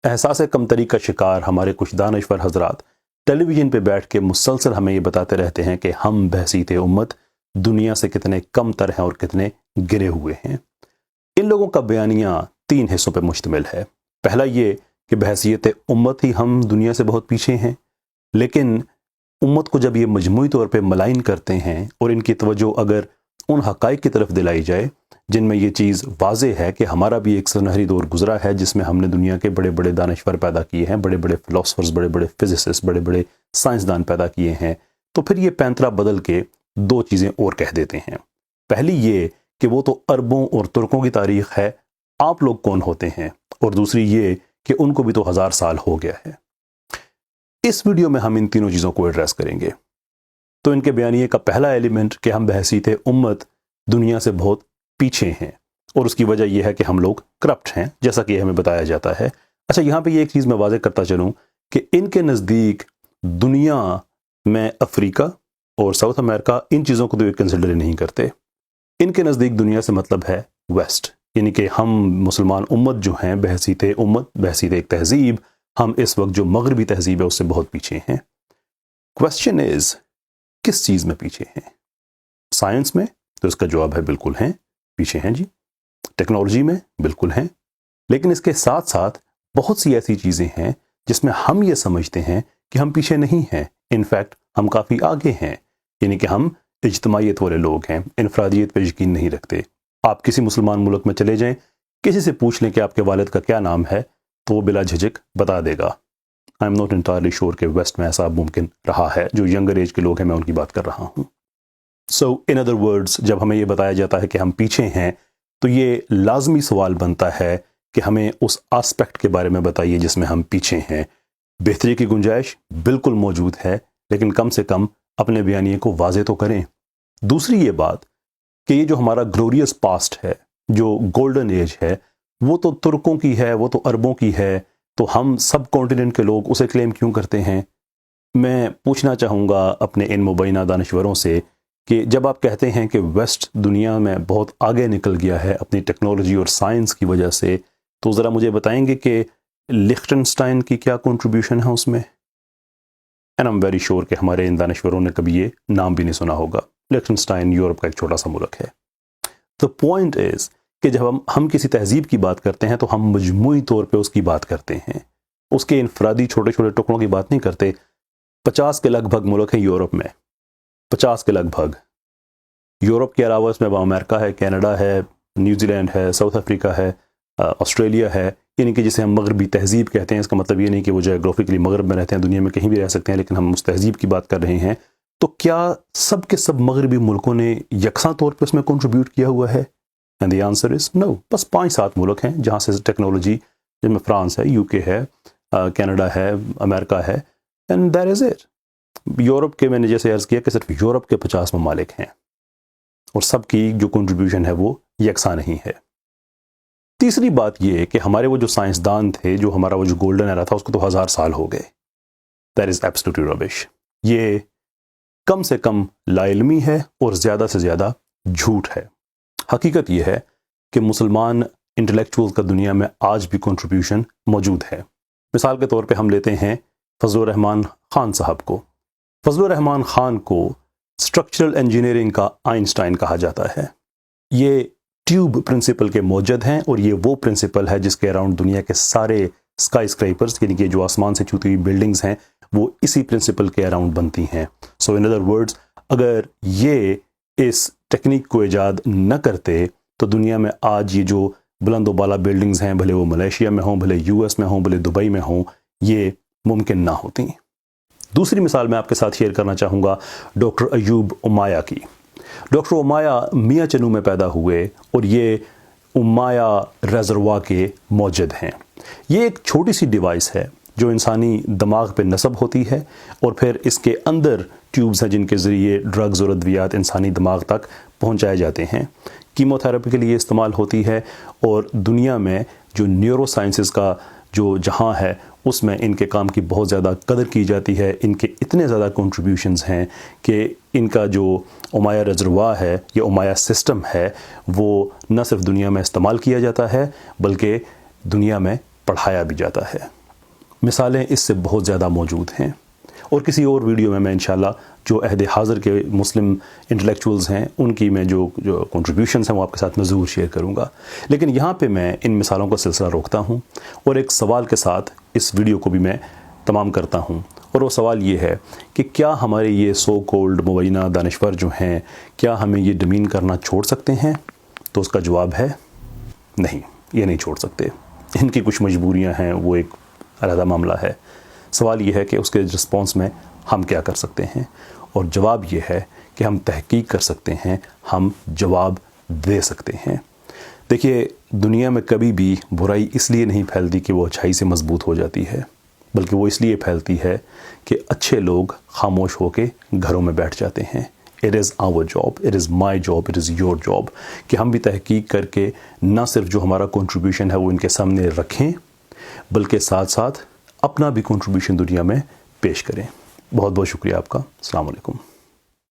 एहसास कमतरी का शिकार हमारे कुछ दानश्वर हजरात टेलीविज़न पे बैठ के मुसलसल हमें ये बताते रहते हैं कि हम बहसीत उम्मत दुनिया से कितने कम तर हैं और कितने गिरे हुए हैं। इन लोगों का बयानिया 3 हिस्सों पे मुश्तमिल है। पहला ये कि बहसीत उम्मत ही हम दुनिया से बहुत पीछे हैं, लेकिन उम्मत को जब ये मजमूई तौर पे मलाइन करते हैं और इनकी तवज्जो अगर उन हक़ाइक़ की तरफ दिलाई जाए जिनमें ये चीज़ वाज़ेह है कि हमारा भी एक सुनहरी दौर गुजरा है जिसमें हमने दुनिया के बड़े बड़े दानश्वर पैदा किए हैं, बड़े बड़े फ़िलासफ़र्स, बड़े बड़े फ़िज़िसिस्ट, बड़े बड़े साइंसदान पैदा किए हैं, तो फिर ये पैंतरा बदल के 2 चीज़ें और कह देते हैं। पहली ये कि वो तो अरबों और तुर्कों की तारीख़ है, आप लोग कौन होते हैं, और दूसरी ये कि उनको भी तो 1000 साल हो गया है। इस वीडियो में हम इन तीनों चीज़ों को एड्रेस करेंगे। तो इनके बयानिए का पहला एलिमेंट कि हम बहसीत उम्मत दुनिया से बहुत पीछे हैं, और उसकी वजह यह है कि हम लोग करप्ट हैं, जैसा कि हमें बताया जाता है। अच्छा, यहाँ पे ये एक चीज़ मैं वाज़ेह करता चलूँ कि इनके नज़दीक दुनिया में अफ्रीका और साउथ अमेरिका इन चीज़ों को तो ये कंसिडर नहीं करते। इनके नज़दीक दुनिया से मतलब है वेस्ट, यानी कि हम मुसलमान उम्मत जो हैं बहसीत उम्मत, बहसीत एक तहज़ीब, हम इस वक्त जो मगरबी तहज़ीब है उससे बहुत पीछे हैं। क्वेश्चन इज़, किस चीज़ में पीछे हैं? साइंस में? तो इसका जवाब है बिल्कुल हैं, पीछे हैं जी। टेक्नोलॉजी में? बिल्कुल हैं। लेकिन इसके साथ साथ बहुत सी ऐसी चीज़ें हैं जिसमें हम ये समझते हैं कि हम पीछे नहीं हैं, इनफैक्ट हम काफ़ी आगे हैं, यानी कि हम इज्तमाइयत वाले लोग हैं, इनफरादियत पर यकीन नहीं रखते। आप किसी मुसलमान मुल्क में चले जाएं, किसी से पूछ लें कि आपके वालिद का क्या नाम है, तो वो बिला झिझक बता देगा। I am not entirely sure कि वेस्ट में ऐसा मुमकिन रहा है। जो यंगर एज के लोग हैं मैं उनकी बात कर रहा हूँ। सो इन अदर वर्ड्स, जब हमें ये बताया जाता है कि हम पीछे हैं, तो ये लाजमी सवाल बनता है कि हमें उस एस्पेक्ट के बारे में बताइए जिसमें हम पीछे हैं। बेहतरी की गुंजाइश बिल्कुल मौजूद है, लेकिन कम से कम अपने बयानिए को वाज़ेह तो करें। दूसरी ये बात कि ये जो हमारा ग्लोरियस पास्ट है, जो गोल्डन एज है, वो तो तुर्कों की है, वो तो अरबों की है, तो हम सब कॉन्टिनेंट के लोग उसे क्लेम क्यों करते हैं? मैं पूछना चाहूँगा अपने इन मुबैना दानश्वरों से कि जब आप कहते हैं कि वेस्ट दुनिया में बहुत आगे निकल गया है अपनी टेक्नोलॉजी और साइंस की वजह से, तो ज़रा मुझे बताएंगे कि लिख्टनस्टाइन की क्या कंट्रीब्यूशन है उसमें? And I am very sure कि हमारे इन दानश्वरों ने कभी ये नाम भी नहीं सुना होगा। लिख्टनस्टाइन यूरोप का एक छोटा सा मुल्क है। द पॉइंट इज़ कि जब हम किसी तहज़ीब की बात करते हैं तो हम मजमूई तौर पे उसकी बात करते हैं, उसके इनफरादी छोटे छोटे टुकड़ों की बात नहीं करते। 50 के लगभग मुल्क हैं यूरोप में, 50 के लगभग। यूरोप के अलावा इसमें अमेरिका है, कनाडा है, न्यूजीलैंड है, साउथ अफ्रीका है, ऑस्ट्रेलिया है, यानी कि जिसे हम मगरबी तहज़ीब कहते हैं। इसका मतलब ये नहीं कि वो जोग्राफिकली मगरब में रहते हैं, दुनिया में कहीं भी रह सकते हैं, लेकिन हम उस तहज़ीब की बात कर रहे हैं। तो क्या सब के सब मगरबी मुल्कों ने यकसा तौर पर उसमें कंट्रीब्यूट किया हुआ है? And the answer is no. बस 5-7 मुल्क हैं जहाँ से टेक्नोलॉजी, जिनमें फ्रांस है, यूके है, कनाडा है, अमेरिका है, and that is it. Europe के, मैंने जैसे अर्ज़ किया कि सिर्फ यूरोप के 50 ममालिक हैं और सबकी जो कंट्रीब्यूशन है वो यकसा नहीं है। तीसरी बात ये है कि हमारे वो जो साइंसदान थे, जो हमारा वो जो गोल्डन एरा था, उसको तो 1000 साल हो गए। That is absolutely rubbish. ये कम से कम लाइल्मी है और ज़्यादा से ज़्यादा झूठ है। हकीकत यह है कि मुसलमान इंटेलेक्चुअल का दुनिया में आज भी कंट्रीब्यूशन मौजूद है। मिसाल के तौर पे हम लेते हैं फजलुर रहमान खान साहब को। फजलुर रहमान खान को स्ट्रक्चरल इंजीनियरिंग का आइंस्टाइन कहा जाता है। ये ट्यूब प्रिंसिपल के मौजूद हैं और ये वो प्रिंसिपल है जिसके अराउंड दुनिया के सारे स्काई स्क्राइपर्स, यानी कि जो आसमान से छूती हुई बिल्डिंग्स हैं, वो इसी प्रिंसिपल के अराउंड बनती हैं। सो इन अदर वर्ड्स, अगर ये इस टेक्निक को ईजाद न करते तो दुनिया में आज ये जो बुलंद बाला बिल्डिंग्स हैं, भले वो मलेशिया में हों, भले यूएस में हों, भले दुबई में हों, ये मुमकिन ना होती। दूसरी मिसाल मैं आपके साथ शेयर करना चाहूँगा डॉक्टर अयूब उमाया की। डॉक्टर उमाया मियाँ चनू में पैदा हुए और ये उमाया रेजरवा के मौजूद हैं। ये एक छोटी सी डिवाइस है जो इंसानी दिमाग पे नस्ब होती है और फिर इसके अंदर ट्यूब्स हैं जिनके ज़रिए ड्रग्स और अद्वियात इंसानी दिमाग तक पहुंचाए जाते हैं। कीमोथेरेपी के लिए इस्तेमाल होती है और दुनिया में जो न्यूरो साइंसेस का जो जहां है उसमें इनके काम की बहुत ज़्यादा कदर की जाती है। इनके इतने ज़्यादा कंट्रीब्यूशंस हैं कि इनका जो उमाया रिजर्वा है या उमाया सिस्टम है वो न सिर्फ दुनिया में इस्तेमाल किया जाता है बल्कि दुनिया में पढ़ाया भी जाता है। मिसालें इससे बहुत ज़्यादा मौजूद हैं, और किसी और वीडियो में मैं इंशाल्लाह जो अहद हाज़िर के मुस्लिम इंटेलेक्चुअल्स हैं उनकी मैं जो कंट्रीब्यूशंस हैं वो आपके साथ मैं ज़रूर शेयर करूँगा। लेकिन यहाँ पे मैं इन मिसालों का सिलसिला रोकता हूँ और एक सवाल के साथ इस वीडियो को भी मैं तमाम करता हूँ, और वो सवाल ये है कि क्या हमारे ये सो कॉल्ड मुबैना दानिश्वर जो हैं, क्या हमें ये डमीन करना छोड़ सकते हैं? तो उसका जवाब है नहीं, ये नहीं छोड़ सकते। इनकी कुछ मजबूरियाँ हैं, वो एक अलग मामला है। सवाल ये है कि उसके रिस्पॉन्स में हम क्या कर सकते हैं, और जवाब ये है कि हम तहकीक कर सकते हैं, हम जवाब दे सकते हैं। देखिए, दुनिया में कभी भी बुराई इसलिए नहीं फैलती कि वो अच्छाई से मजबूत हो जाती है, बल्कि वो इसलिए फैलती है कि अच्छे लोग खामोश होकर घरों में बैठ जाते हैं। It is our job, it is my job, it is your job कि हम भी तहकीक करके ना सिर्फ जो हमारा कंट्रीब्यूशन है वो इनके सामने रखें, बल्कि साथ साथ अपना भी कंट्रीब्यूशन दुनिया में पेश करें। बहुत बहुत शुक्रिया आपका। अस्सलाम वालेकुम।